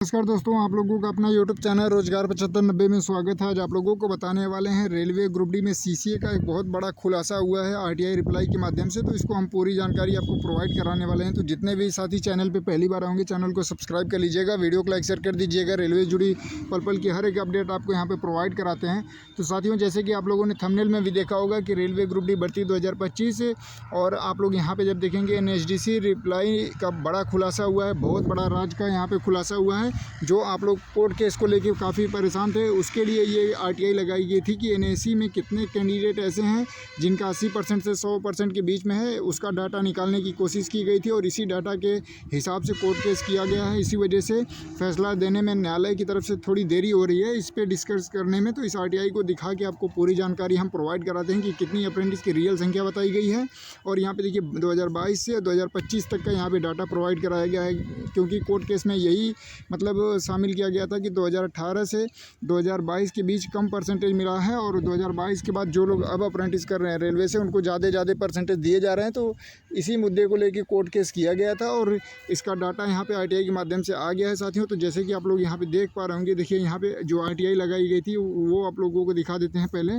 नमस्कार दोस्तों, आप लोगों का अपना यूट्यूब चैनल रोजगार 7590 में स्वागत है। आज आप लोगों को बताने वाले हैं रेलवे ग्रुप डी में सीसीए का एक बहुत बड़ा खुलासा हुआ है आरटीआई रिप्लाई के माध्यम से। तो इसको हम पूरी जानकारी आपको प्रोवाइड कराने वाले हैं। तो जितने भी साथी चैनल पे पहली बार होंगे चैनल को सब्सक्राइब कर लीजिएगा, वीडियो को लाइक शेयर कर दीजिएगा। रेलवे जुड़ी पल पल की हर एक अपडेट आपको यहाँ पर प्रोवाइड कराते हैं। तो साथियों, जैसे कि आप लोगों ने थंबनेल में भी देखा होगा कि रेलवे ग्रुप डी भर्ती 2025 और आप लोग यहाँ पर जब देखेंगे एनएचडीसी रिप्लाई का बड़ा खुलासा हुआ है, बहुत बड़ा राज का यहाँ पर खुलासा हुआ है। जो आप लोग कोर्ट केस को लेकर काफ़ी परेशान थे, उसके लिए ये आरटीआई लगाई गई थी कि एनएसी में कितने कैंडिडेट ऐसे हैं जिनका 80% से 100% के बीच में है, उसका डाटा निकालने की कोशिश की गई थी और इसी डाटा के हिसाब से कोर्ट केस किया गया है। इसी वजह से फैसला देने में न्यायालय की तरफ से थोड़ी देरी हो रही है इस पर डिस्कस करने में। तो इस आरटीआई को दिखा के आपको पूरी जानकारी हम प्रोवाइड कराते हैं कि कितनी अप्रेंटिस की रियल संख्या बताई गई है। और यहाँ पे देखिए 2022 से 2025 तक का यहाँ पे डाटा प्रोवाइड कराया गया है, क्योंकि कोर्ट केस में यही मतलब शामिल किया गया था कि 2018 से 2022 के बीच कम परसेंटेज मिला है और 2022 के बाद जो लोग अब अप्रेंटिस कर रहे हैं रेलवे से उनको ज़्यादा परसेंटेज दिए जा रहे हैं। तो इसी मुद्दे को लेकर कोर्ट केस किया गया था और इसका डाटा यहाँ पे आरटीआई के माध्यम से आ गया है साथियों। तो जैसे कि आप लोग यहाँ पे देख पा रहे होंगे, देखिए यहाँ पे जो आरटीआई लगाई गई थी वो आप लोगों को दिखा देते हैं। पहले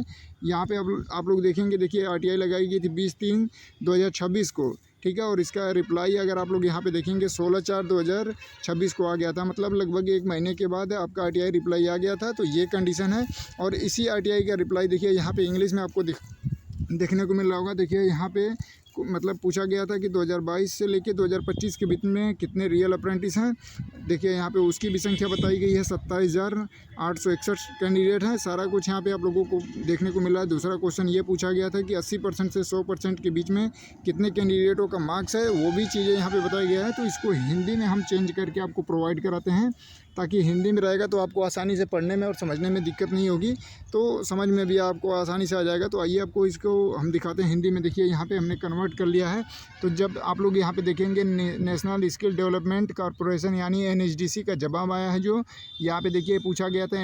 यहाँ पे आप लोग देखेंगे, देखिए आरटीआई लगाई गई थी 20/3/2026 को, ठीक है। और इसका रिप्लाई अगर आप लोग यहाँ पे देखेंगे 16/4/2026 को आ गया था, मतलब लगभग 1 महीने के बाद आपका आरटीआई रिप्लाई आ गया था। तो ये कंडीशन है। और इसी आरटीआई का रिप्लाई देखिए यहाँ पे इंग्लिश में आपको देखने को मिल रहा होगा। देखिए यहाँ पे मतलब पूछा गया था कि 2022 से लेके 2025 के बीच में कितने रियल अप्रेंटिस हैं। देखिए यहाँ पे उसकी भी संख्या बताई गई है, 27,861 कैंडिडेट हैं। सारा कुछ यहाँ पे आप लोगों को देखने को मिला है। दूसरा क्वेश्चन ये पूछा गया था कि 80% से 100% के बीच में कितने कैंडिडेटों का मार्क्स है, वो भी चीज़ें यहाँ पे बताई गया है। तो इसको हिंदी में हम चेंज करके आपको प्रोवाइड कराते हैं, ताकि हिंदी में रहेगा तो आपको आसानी से पढ़ने में और समझने में दिक्कत नहीं होगी, तो समझ में भी आपको आसानी से आ जाएगा। तो आइए आपको इसको हम दिखाते हैं हिंदी में। देखिए यहाँ पे हमने कन्वर्ट कर लिया है। तो जब आप लोग यहाँ पे देखेंगे नेशनल स्किल डेवलपमेंट कॉर्पोरेशन यानी एनएचडीसी का जवाब आया है। जो यहाँ पे देखिए पूछा गया था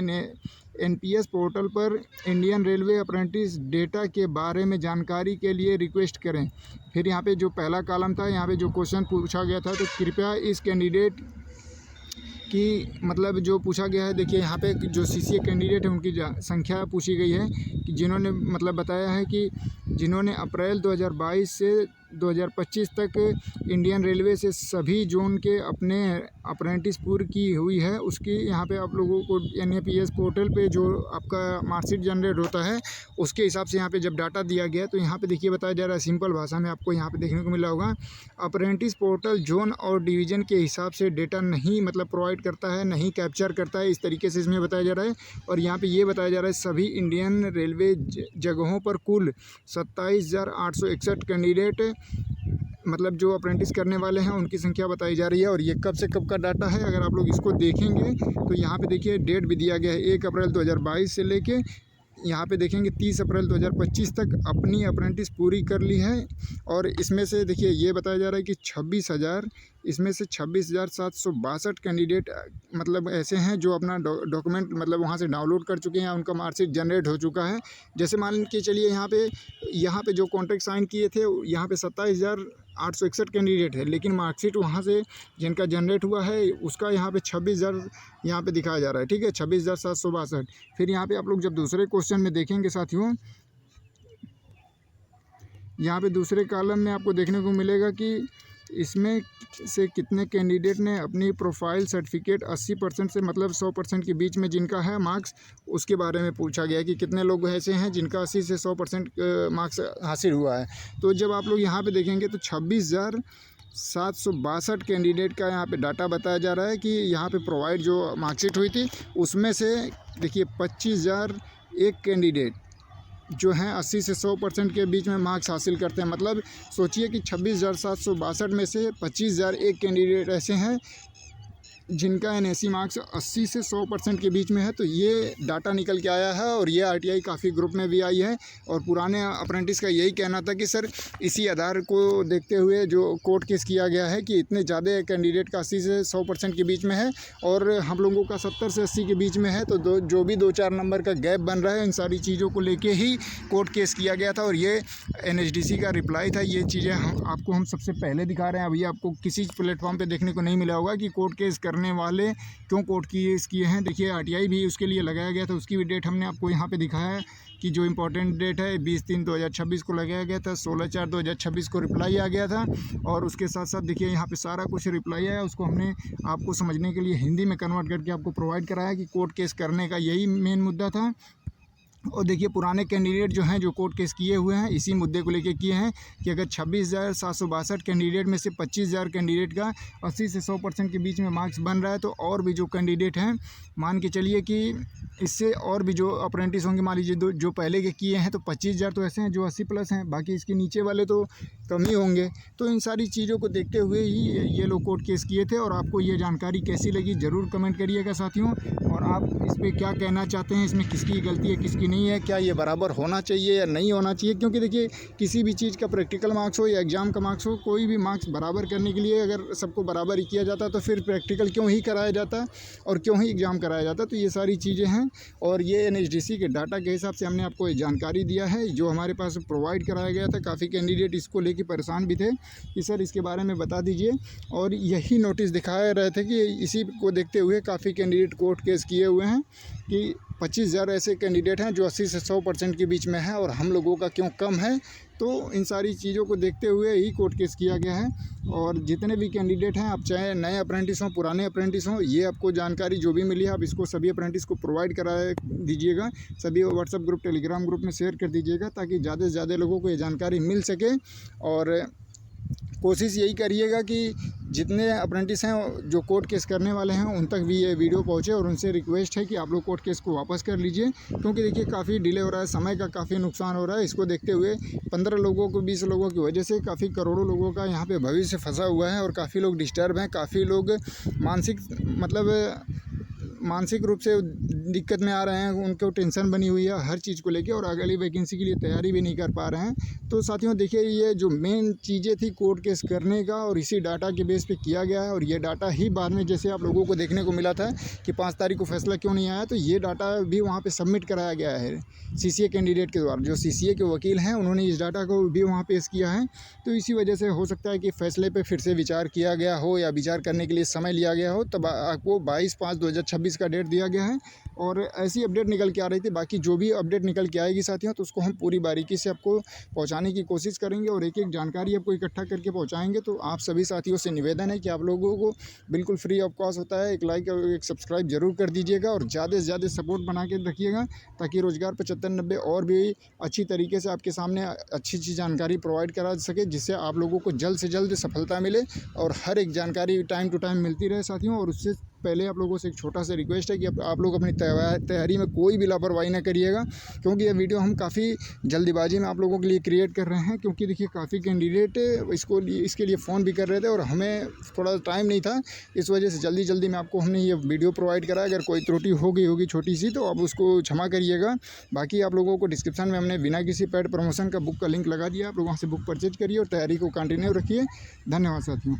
एनपीएस पोर्टल पर इंडियन रेलवे अप्रेंटिस डेटा के बारे में जानकारी के लिए रिक्वेस्ट करें। फिर यहाँ पे जो पहला कॉलम था, यहाँ पे जो क्वेश्चन पूछा गया था, तो कृपया इस कैंडिडेट कि मतलब जो पूछा गया है, देखिए यहाँ पे जो सीसीए कैंडिडेट है उनकी संख्या पूछी गई है कि जिन्होंने मतलब बताया है कि जिन्होंने अप्रैल 2022 से 2025 तक इंडियन रेलवे से सभी जोन के अपने अप्रेंटिस पूरी की हुई है, उसकी यहाँ पे आप लोगों को एनएपीएस पोर्टल पे जो आपका मार्कशीट जनरेट होता है उसके हिसाब से यहाँ पे जब डाटा दिया गया, तो यहाँ पे देखिए बताया जा रहा है सिंपल भाषा में, आपको यहाँ पे देखने को मिला होगा। अप्रेंटिस पोर्टल जोन और डिवीज़न के हिसाब से डेटा नहीं मतलब प्रोवाइड करता है, नहीं कैप्चर करता है, इस तरीके से इसमें बताया जा रहा है। और यहाँ पे ये बताया जा रहा है सभी इंडियन रेलवे जगहों पर कुल 27,861 कैंडिडेट मतलब जो अप्रेंटिस करने वाले हैं उनकी संख्या बताई जा रही है। और ये कब से कब का डाटा है, अगर आप लोग इसको देखेंगे तो यहाँ पे देखिए डेट भी दिया गया है, 1 अप्रैल 2022 से लेके यहाँ पे देखेंगे 30 अप्रैल 2025 तक अपनी अप्रेंटिस पूरी कर ली है। और इसमें से देखिए ये बताया जा रहा है कि 26,000 इसमें से 26,762 कैंडिडेट मतलब ऐसे हैं जो अपना डॉक्यूमेंट मतलब वहाँ से डाउनलोड कर चुके हैं, उनका मार्कशीट जनरेट हो चुका है। जैसे मान के चलिए यहाँ पे जो कॉन्ट्रैक्ट साइन किए थे यहाँ पे 27,861 कैंडिडेट है, लेकिन मार्कशीट वहाँ से जिनका जनरेट हुआ है उसका यहाँ पे 26,000 यहाँ पे दिखाया जा रहा है, ठीक है, 26,762। फिर यहाँ पे आप लोग जब दूसरे क्वेश्चन में देखेंगे साथियों, यहाँ पे दूसरे कॉलम में आपको देखने को मिलेगा कि इसमें से कितने कैंडिडेट ने अपनी प्रोफाइल सर्टिफिकेट 80% से मतलब 100% के बीच में जिनका है मार्क्स, उसके बारे में पूछा गया है कि कितने लोग ऐसे हैं जिनका 80 से 100% मार्क्स हासिल हुआ है। तो जब आप लोग यहाँ पे देखेंगे तो 26,762 कैंडिडेट का यहाँ पे डाटा बताया जा रहा है कि यहाँ पे प्रोवाइड जो मार्कशीट हुई थी उसमें से देखिए 25,001 कैंडिडेट जो हैं 80 से 100% के बीच में मार्क्स हासिल करते हैं। मतलब सोचिए कि 26,762 में से 25,001 कैंडिडेट ऐसे हैं जिनका एनएसी मार्क्स 80 से 100% के बीच में है। तो ये डाटा निकल के आया है और ये आरटीआई काफ़ी ग्रुप में भी आई है। और पुराने अप्रेंटिस का यही कहना था कि सर इसी आधार को देखते हुए जो कोर्ट केस किया गया है कि इतने ज़्यादा कैंडिडेट का 80 से 100% के बीच में है और हम लोगों का 70 से 80 के बीच में है, तो जो भी 2-4 नंबर का गैप बन रहा है इन सारी चीज़ों को लेके ही कोर्ट केस किया गया था। और ये एनएचडीसी का रिप्लाई था। ये चीज़ें हम सबसे पहले दिखा रहे हैं। अभी आपको किसी प्लेटफॉर्म पर देखने को नहीं मिला होगा कि कोर्ट केस करने वाले क्यों कोर्ट केस किए हैं। देखिए RTI भी उसके लिए लगाया गया था, उसकी भी डेट हमने आपको यहाँ पे दिखाया है कि जो इम्पोर्टेंट डेट है 20/3/2026 को लगाया गया था। 16/4/2026 को रिप्लाई आ गया था और उसके साथ साथ देखिए यहाँ पे सारा कुछ रिप्लाई आया, उसको हमने आपको समझने के लिए हिंदी में कन्वर्ट करके आपको प्रोवाइड कराया कि कोर्ट केस करने का यही मेन मुद्दा था। और देखिए पुराने कैंडिडेट जो हैं जो कोर्ट केस किए हुए हैं इसी मुद्दे को लेके किए हैं कि अगर 26,762 कैंडिडेट में से 25,000 कैंडिडेट का 80 से 100% के बीच में मार्क्स बन रहा है, तो और भी जो कैंडिडेट हैं मान के चलिए कि इससे और भी जो अप्रेंटिस होंगे, मान लीजिए जो पहले के किए हैं तो 25,000 तो ऐसे हैं जो 80+ हैं, बाकी इसके नीचे वाले तो कम ही होंगे। तो इन सारी चीज़ों को देखते हुए ही ये लोग कोर्ट केस किए थे। और आपको ये जानकारी कैसी लगी ज़रूर कमेंट करिएगा साथियों, और आप इस पर क्या कहना चाहते हैं, इसमें किसकी गलती है किसकी नहीं है, क्या ये बराबर होना चाहिए या नहीं होना चाहिए। क्योंकि देखिए किसी भी चीज़ का प्रैक्टिकल मार्क्स हो या एग्ज़ाम का मार्क्स हो, कोई भी मार्क्स बराबर करने के लिए अगर सबको बराबर ही किया जाता तो फिर प्रैक्टिकल क्यों ही कराया जाता और क्यों ही एग्ज़ाम कराया जाता। तो ये सारी चीज़ें हैं और ये NHDC के डाटा के हिसाब से हमने आपको ये जानकारी दिया है जो हमारे पास प्रोवाइड कराया गया था। काफ़ी कैंडिडेट इसको लेके परेशान भी थे कि सर इसके बारे में बता दीजिए, और यही नोटिस दिखाए रहे थे कि इसी को देखते हुए काफ़ी कैंडिडेट कोर्ट केस किए हुए हैं कि 25,000 ऐसे कैंडिडेट हैं जो 80 से 100% के बीच में हैं और हम लोगों का क्यों कम है। तो इन सारी चीज़ों को देखते हुए ही कोर्ट केस किया गया है। और जितने भी कैंडिडेट हैं, आप चाहे नए अप्रेंटिस हों पुराने अप्रेंटिस हों, ये आपको जानकारी जो भी मिली है आप इसको सभी अप्रेंटिस को प्रोवाइड करा दीजिएगा। सभी व्हाट्सएप ग्रुप टेलीग्राम ग्रुप में शेयर कर दीजिएगा ताकि ज़्यादा से ज़्यादा लोगों को ये जानकारी मिल सके। और कोशिश यही करिएगा कि जितने अप्रेंटिस हैं जो कोर्ट केस करने वाले हैं उन तक भी ये वीडियो पहुंचे, और उनसे रिक्वेस्ट है कि आप लोग कोर्ट केस को वापस कर लीजिए। क्योंकि देखिए काफ़ी डिले हो रहा है, समय का काफ़ी नुकसान हो रहा है। इसको देखते हुए 15 लोगों को 20 लोगों की वजह से काफ़ी करोड़ों लोगों का यहाँ पे भविष्य फंसा हुआ है और काफ़ी लोग डिस्टर्ब हैं, काफ़ी लोग मानसिक रूप से दिक्कत में आ रहे हैं, उनको टेंशन बनी हुई है हर चीज़ को लेके और अगली वैकेंसी के लिए तैयारी भी नहीं कर पा रहे हैं। तो साथियों देखिए ये जो मेन चीज़ें थी कोर्ट केस करने का और इसी डाटा के बेस पे किया गया है। और ये डाटा ही बाद में जैसे आप लोगों को देखने को मिला था कि 5 तारीख को फैसला क्यों नहीं आया, तो ये डाटा भी वहाँ पर सबमिट कराया गया है CCA कैंडिडेट के द्वारा। जो CCA के वकील हैं उन्होंने इस डाटा को भी वहाँ पेश किया है। तो इसी वजह से हो सकता है कि फैसले पर फिर से विचार किया गया हो या विचार करने के लिए समय लिया गया हो। तब आपको 22/5/2026 का डेट दिया गया है और ऐसी अपडेट निकल के आ रही थी। बाकी जो भी अपडेट निकल के आएगी साथियों तो उसको हम पूरी बारीकी से आपको पहुंचाने की कोशिश करेंगे और एक एक जानकारी आपको इकट्ठा करके पहुंचाएंगे। तो आप सभी साथियों से निवेदन है कि आप लोगों को बिल्कुल फ्री ऑफ कॉस्ट होता है, एक लाइक और एक सब्सक्राइब जरूर कर दीजिएगा और ज़्यादा से ज़्यादा सपोर्ट बना के रखिएगा ताकि रोजगार 7590 और भी अच्छी तरीके से आपके सामने अच्छी जानकारी प्रोवाइड करा सके, जिससे आप लोगों को जल्द से जल्द सफलता मिले और हर एक जानकारी टाइम टू टाइम मिलती रहे साथियों। और उससे पहले आप लोगों से एक छोटा सा रिक्वेस्ट है कि आप लोग अपनी तैयारी में कोई भी लापरवाही ना करिएगा, क्योंकि ये वीडियो हम काफ़ी जल्दीबाजी में आप लोगों के लिए क्रिएट कर रहे हैं। क्योंकि देखिए काफ़ी कैंडिडेट इसके लिए फ़ोन भी कर रहे थे और हमें थोड़ा टाइम नहीं था, इस वजह से जल्दी में आपको हमने ये वीडियो प्रोवाइड करा। अगर कोई त्रुटि हो गई होगी छोटी सी तो आप उसको क्षमा करिएगा। बाकी आप लोगों को डिस्क्रिप्शन में हमने बिना किसी पेड प्रमोशन का बुक का लिंक लगा दिया, आप लोग वहाँ से बुक परचेज करिए और तैयारी को कंटिन्यू रखिए। धन्यवाद साथियों।